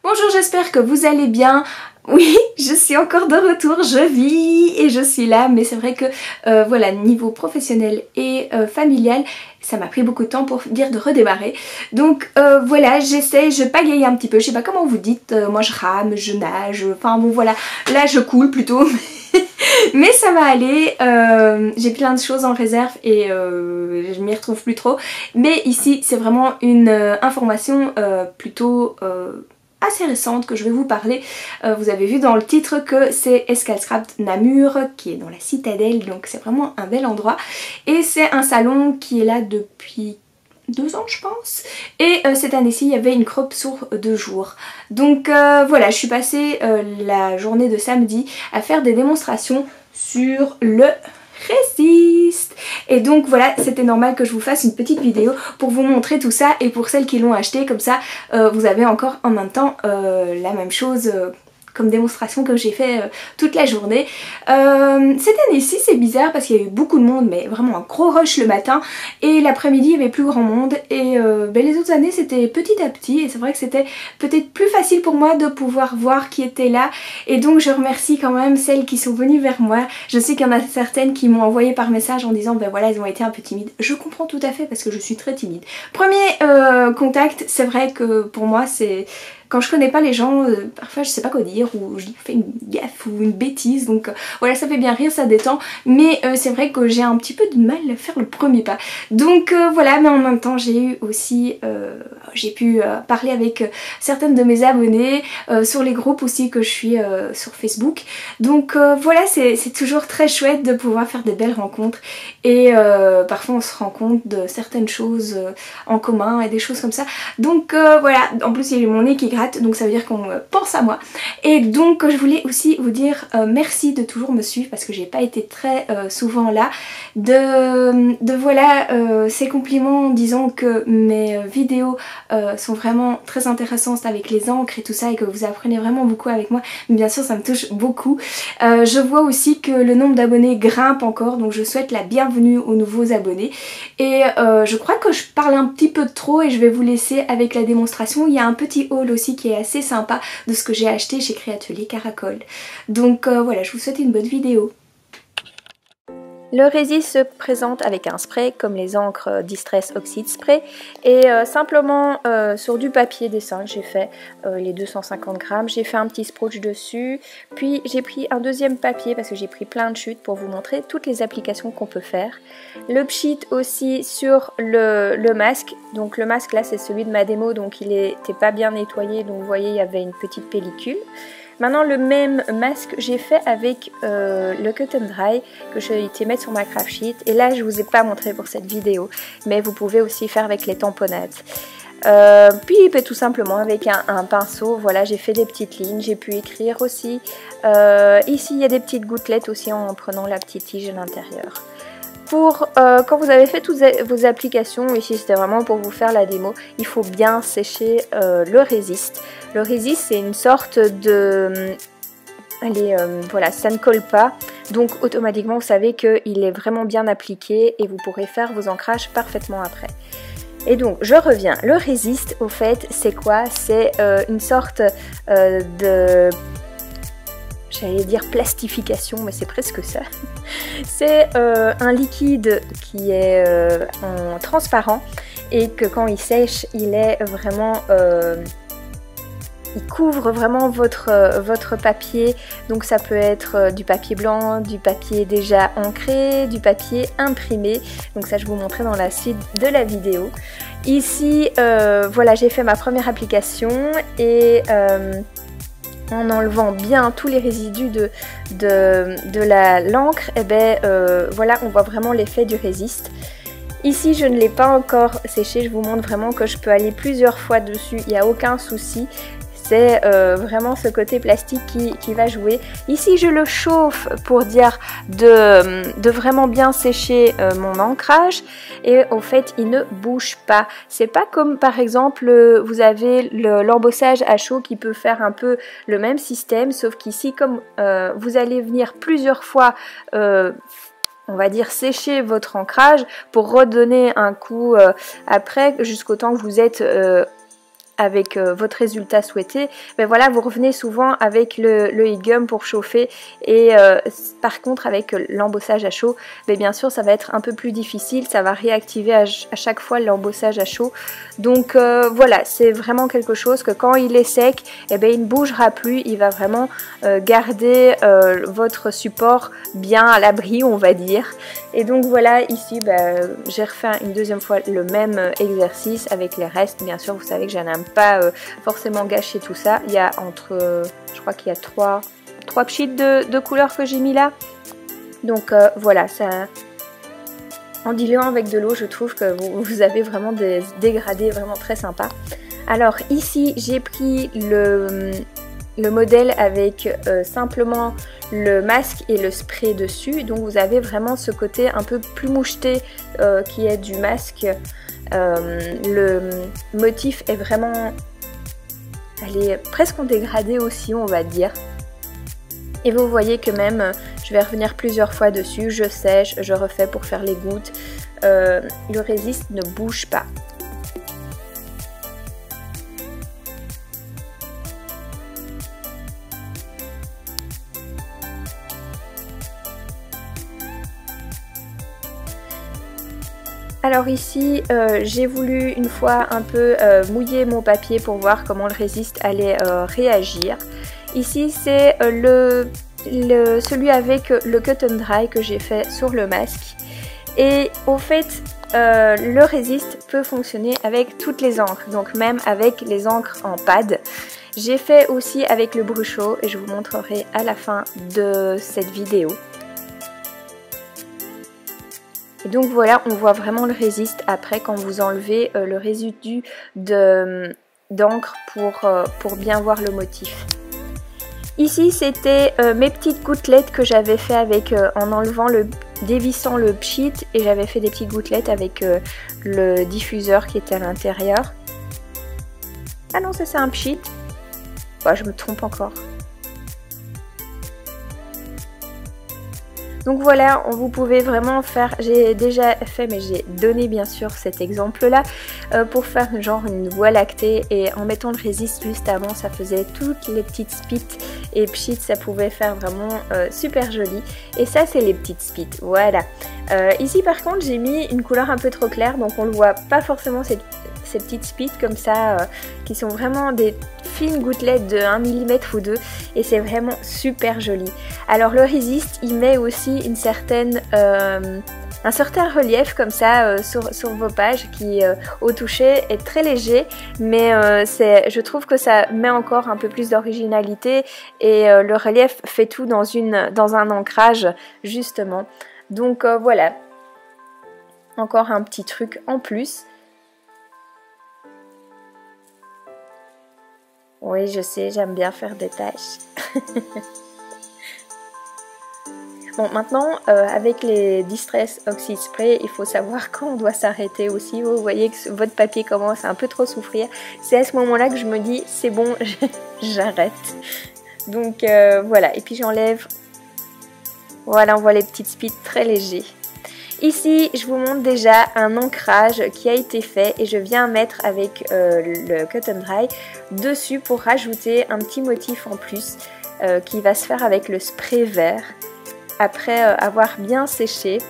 Bonjour, j'espère que vous allez bien. Oui, je suis encore de retour, je vis et je suis là, mais c'est vrai que voilà, niveau professionnel et familial, ça m'a pris beaucoup de temps pour dire de redémarrer. Donc voilà, j'essaie, je pagaille un petit peu, je sais pas comment vous dites, moi je rame, je nage, enfin bon voilà, là je coule plutôt. Mais ça va aller, j'ai plein de choses en réserve et je m'y retrouve plus trop. Mais ici c'est vraiment une information plutôt assez récente que je vais vous parler. Vous avez vu dans le titre que c'est Escalscraft Namur qui est dans la citadelle, donc c'est vraiment un bel endroit. Et c'est un salon qui est là depuis 2 ans je pense, et cette année-ci il y avait une crop sur 2 jours. Donc voilà, je suis passée la journée de samedi à faire des démonstrations sur le Resist. Et donc voilà, c'était normal que je vous fasse une petite vidéo pour vous montrer tout ça, et pour celles qui l'ont acheté, comme ça vous avez encore en même temps la même chose comme démonstration que j'ai fait toute la journée. Cette année-ci c'est bizarre parce qu'il y a eu beaucoup de monde, mais vraiment un gros rush le matin, et l'après-midi il y avait plus grand monde, et les autres années c'était petit à petit, et c'est vrai que c'était peut-être plus facile pour moi de pouvoir voir qui était là, et donc je remercie quand même celles qui sont venues vers moi. Je sais qu'il y en a certaines qui m'ont envoyé par message en disant ben voilà, elles ont été un peu timides. Je comprends tout à fait parce que je suis très timide. Premier contact, c'est vrai que pour moi c'est... Quand je connais pas les gens, parfois je sais pas quoi dire, ou je fais une gaffe ou une bêtise, donc voilà, ça fait bien rire, ça détend, mais c'est vrai que j'ai un petit peu de mal à faire le premier pas. Donc voilà, mais en même temps j'ai eu aussi, j'ai pu parler avec certaines de mes abonnés, sur les groupes aussi que je suis sur Facebook. Donc voilà, c'est toujours très chouette de pouvoir faire des belles rencontres, et parfois on se rend compte de certaines choses en commun et des choses comme ça. Donc voilà, en plus il y a eu mon nez qui gratte, donc ça veut dire qu'on pense à moi. Et donc je voulais aussi vous dire merci de toujours me suivre parce que j'ai pas été très souvent là, de voilà ces compliments en disant que mes vidéos sont vraiment très intéressantes avec les encres et tout ça, et que vous apprenez vraiment beaucoup avec moi. Mais bien sûr ça me touche beaucoup. Je vois aussi que le nombre d'abonnés grimpe encore, donc je souhaite la bienvenue aux nouveaux abonnés. Et je crois que je parle un petit peu trop et je vais vous laisser avec la démonstration. Il y a un petit haul aussi qui est assez sympa de ce que j'ai acheté chez Créatelier Caracol. Donc voilà, je vous souhaite une bonne vidéo. Le Resist se présente avec un spray comme les encres Distress Oxide Spray, et simplement sur du papier dessin, j'ai fait les 250 grammes, j'ai fait un petit sprotch dessus, puis j'ai pris un deuxième papier parce que j'ai pris plein de chutes pour vous montrer toutes les applications qu'on peut faire. Le pchit aussi sur le masque, donc le masque là c'est celui de ma démo, donc il n'était pas bien nettoyé, donc vous voyez il y avait une petite pellicule. Maintenant le même masque j'ai fait avec le Cut and Dry que j'ai été mettre sur ma craft sheet, et là je vous ai pas montré pour cette vidéo, mais vous pouvez aussi faire avec les tamponnades. Puis tout simplement avec un pinceau, voilà, j'ai fait des petites lignes, j'ai pu écrire aussi. Ici il y a des petites gouttelettes aussi en prenant la petite tige à l'intérieur. Pour quand vous avez fait toutes vos applications, ici c'était vraiment pour vous faire la démo, il faut bien sécher le Resist. Le Resist c'est une sorte de... Allez, voilà, ça ne colle pas, donc automatiquement vous savez qu'il est vraiment bien appliqué et vous pourrez faire vos ancrages parfaitement après. Et donc je reviens, le Resist au fait c'est quoi? C'est une sorte de... J'allais dire plastification, mais c'est presque ça. C'est un liquide qui est en transparent, et que quand il sèche, il est vraiment... il couvre vraiment votre papier, donc ça peut être du papier blanc, du papier déjà ancré, du papier imprimé, donc ça je vous montrerai dans la suite de la vidéo. Ici, voilà, j'ai fait ma première application, et... en enlevant bien tous les résidus de l'encre, et voilà, on voit vraiment l'effet du Resist. Ici je ne l'ai pas encore séché, je vous montre vraiment que je peux aller plusieurs fois dessus, il n'y a aucun souci. C'est vraiment ce côté plastique qui va jouer. Ici je le chauffe pour dire de vraiment bien sécher mon ancrage, et au fait il ne bouge pas. C'est pas comme par exemple vous avez l'embossage à chaud qui peut faire un peu le même système, sauf qu'ici comme vous allez venir plusieurs fois on va dire sécher votre ancrage pour redonner un coup après jusqu'au temps que vous êtes avec votre résultat souhaité, ben voilà, vous revenez souvent avec le heat gun pour chauffer et par contre avec l'embossage à chaud, ben bien sûr ça va être un peu plus difficile, ça va réactiver à chaque fois l'embossage à chaud. Donc voilà, c'est vraiment quelque chose que quand il est sec, eh ben, il ne bougera plus, il va vraiment garder votre support bien à l'abri, on va dire. Et donc voilà, ici j'ai refait une deuxième fois le même exercice avec les restes. Bien sûr, vous savez que je n'aime pas forcément gâcher tout ça. Il y a je crois qu'il y a trois pchits de couleurs que j'ai mis là. Donc voilà, ça, en diluant avec de l'eau, je trouve que vous avez vraiment des dégradés vraiment très sympas. Alors ici, j'ai pris le modèle avec simplement le masque et le spray dessus. Donc vous avez vraiment ce côté un peu plus moucheté qui est du masque. Le motif est vraiment... Elle est presque en dégradé aussi, on va dire. Et vous voyez que même, je vais revenir plusieurs fois dessus, je sèche, je refais pour faire les gouttes. Le résiste ne bouge pas. Alors ici, j'ai voulu une fois un peu mouiller mon papier pour voir comment le résiste allait réagir. Ici, c'est celui avec le cut and dry que j'ai fait sur le masque. Et au fait, le résiste peut fonctionner avec toutes les encres, donc même avec les encres en pad. J'ai fait aussi avec le brushot et je vous montrerai à la fin de cette vidéo. Et donc voilà, on voit vraiment le résiste après quand vous enlevez le résidu d'encre pour bien voir le motif. Ici, c'était mes petites gouttelettes que j'avais fait avec en dévissant le pchit, et j'avais fait des petites gouttelettes avec le diffuseur qui était à l'intérieur. Ah non, ça c'est un pchit. Bah, je me trompe encore. Donc voilà, vous pouvez vraiment faire, j'ai déjà fait, mais j'ai donné bien sûr cet exemple-là pour faire genre une voie lactée, et en mettant le résiste juste avant, ça faisait toutes les petites spits et pchit, ça pouvait faire vraiment super joli. Et ça, c'est les petites spits, voilà. Ici par contre, j'ai mis une couleur un peu trop claire, donc on ne voit pas forcément ces petites spits comme ça, qui sont vraiment des fines gouttelettes de 1 mm ou 2, et c'est vraiment super joli. Alors le résiste, il met aussi un certain relief comme ça sur vos pages qui au toucher est très léger, mais je trouve que ça met encore un peu plus d'originalité, et le relief fait tout dans un ancrage justement. Donc voilà, encore un petit truc en plus. Oui, je sais, j'aime bien faire des tâches. Bon, maintenant, avec les Distress Oxide Spray, il faut savoir quand on doit s'arrêter aussi. Vous voyez que votre papier commence à un peu trop souffrir. C'est à ce moment-là que je me dis, c'est bon, j'arrête. Donc voilà, et puis j'enlève. Voilà, on voit les petites spits très légers. Ici, je vous montre déjà un ancrage qui a été fait, et je viens mettre avec le cut and dry dessus pour rajouter un petit motif en plus qui va se faire avec le spray vert après avoir bien séché.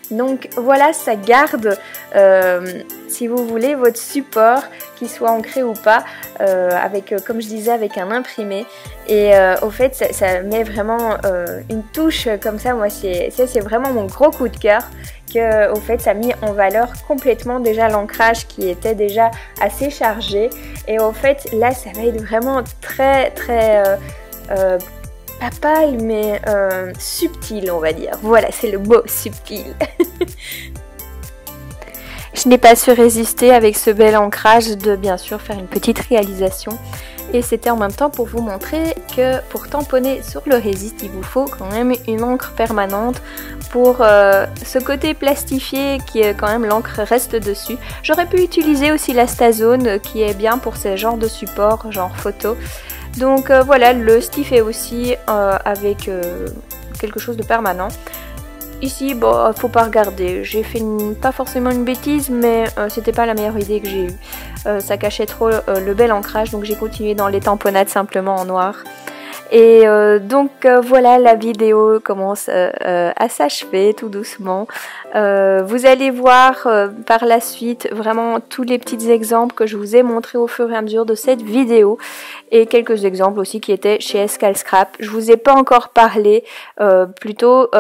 Donc voilà, ça garde, si vous voulez, votre support, qu'il soit ancré ou pas, avec, comme je disais, avec un imprimé. Et au fait, ça met vraiment une touche comme ça. Moi, c'est vraiment mon gros coup de cœur. Que, au fait, ça a mis en valeur complètement déjà l'ancrage qui était déjà assez chargé. Et au fait, là, ça va être vraiment très, très... pas pâle, mais subtil, on va dire. Voilà, c'est le mot, subtil. Je n'ai pas su résister avec ce bel ancrage de bien sûr faire une petite réalisation. Et c'était en même temps pour vous montrer que pour tamponner sur le résiste, il vous faut quand même une encre permanente pour ce côté plastifié qui est quand même, l'encre reste dessus. J'aurais pu utiliser aussi la Stazone qui est bien pour ces genres de supports, genre photo. Donc voilà, le stiff est aussi avec quelque chose de permanent. Ici, bon, faut pas regarder, j'ai fait pas forcément une bêtise, mais c'était pas la meilleure idée que j'ai eue. ça cachait trop le bel ancrage, donc j'ai continué dans les tamponnades simplement en noir. Et voilà, la vidéo commence à s'achever tout doucement. Vous allez voir par la suite vraiment tous les petits exemples que je vous ai montrés au fur et à mesure de cette vidéo et quelques exemples aussi qui étaient chez Escal Scrap. Je vous ai pas encore parlé, plutôt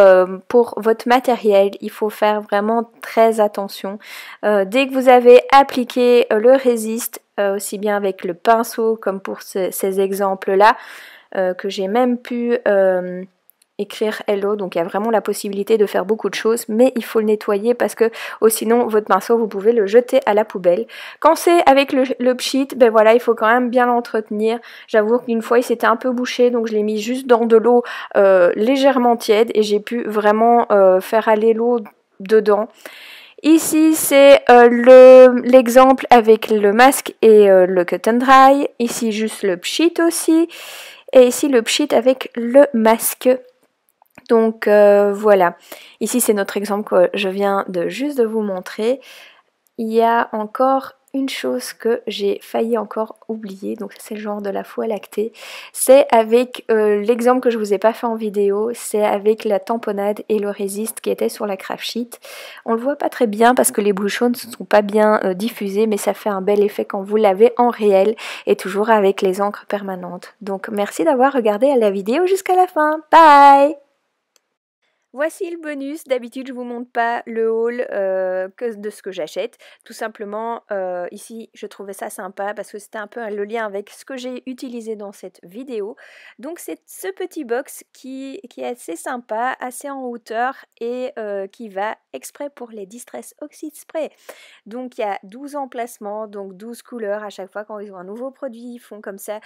pour votre matériel, il faut faire vraiment très attention. Dès que vous avez appliqué le résiste, aussi bien avec le pinceau comme pour ces exemples-là, que j'ai même pu écrire hello, donc il y a vraiment la possibilité de faire beaucoup de choses, mais il faut le nettoyer parce que sinon votre pinceau vous pouvez le jeter à la poubelle. Quand c'est avec le pchit, ben voilà, il faut quand même bien l'entretenir. J'avoue qu'une fois il s'était un peu bouché, donc je l'ai mis juste dans de l'eau légèrement tiède et j'ai pu vraiment faire aller l'eau dedans. Ici c'est l'exemple avec le masque et le cut and dry. Ici juste le pchit aussi. Et ici le pchit avec le masque. Donc voilà. Ici c'est notre exemple que je viens juste de vous montrer. Il y a encore une chose que j'ai failli encore oublier, donc c'est le genre de la Voie lactée, c'est avec l'exemple que je vous ai pas fait en vidéo, c'est avec la tamponnade et le résiste qui était sur la craft sheet. On le voit pas très bien parce que les bouchons ne sont pas bien diffusés, mais ça fait un bel effet quand vous l'avez en réel et toujours avec les encres permanentes. Donc merci d'avoir regardé la vidéo jusqu'à la fin. Bye! Voici le bonus. D'habitude je vous montre pas le haul que de ce que j'achète. Tout simplement ici je trouvais ça sympa parce que c'était un peu le lien avec ce que j'ai utilisé dans cette vidéo. Donc c'est ce petit box qui est assez sympa, assez en hauteur et qui va exprès pour les Distress Oxide Spray. Donc il y a 12 emplacements, donc 12 couleurs. À chaque fois quand ils ont un nouveau produit, ils font comme ça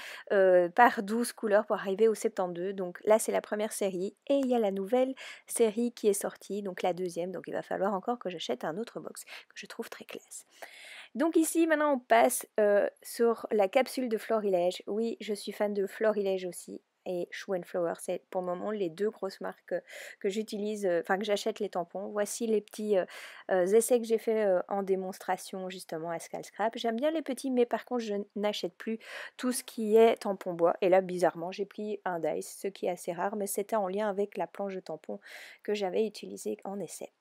par 12 couleurs pour arriver au 72. Donc là c'est la première série et il y a la nouvelle série qui est sortie, donc la deuxième, donc il va falloir encore que j'achète un autre box que je trouve très classe. Donc ici maintenant on passe sur la capsule de Florilège. Oui, je suis fan de Florilège aussi et Shoe & Flower, c'est pour le moment les deux grosses marques que j'utilise, enfin que j'achète les tampons. Voici les petits essais que j'ai fait en démonstration justement à Escal Scrap. J'aime bien les petits, mais par contre je n'achète plus tout ce qui est tampon bois. Et là bizarrement j'ai pris un Dice, ce qui est assez rare, mais c'était en lien avec la planche de tampon que j'avais utilisée en essai.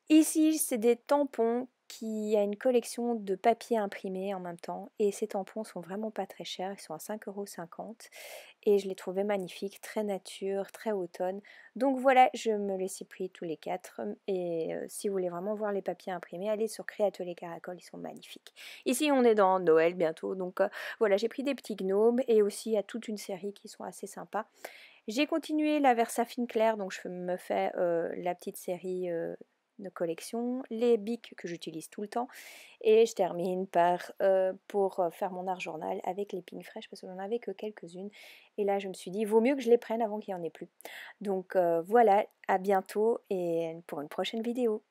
Ici, c'est des tampons qui a une collection de papier imprimé en même temps et ces tampons sont vraiment pas très chers, ils sont à 5,50 € et je les trouvais magnifiques, très nature, très automne. Donc voilà, je me les suis pris tous les 4 et si vous voulez vraiment voir les papiers imprimés, allez sur Créatelier Caracol, ils sont magnifiques. Ici on est dans Noël bientôt, donc voilà, j'ai pris des petits gnomes et aussi il y a toute une série qui sont assez sympas. J'ai continué la Versafine Claire, donc je me fais la petite série de collection, les bics que j'utilise tout le temps et je termine par pour faire mon art journal avec les Pink Fresh parce que j'en avais que quelques-unes et là je me suis dit vaut mieux que je les prenne avant qu'il n'y en ait plus. Donc voilà, à bientôt et pour une prochaine vidéo.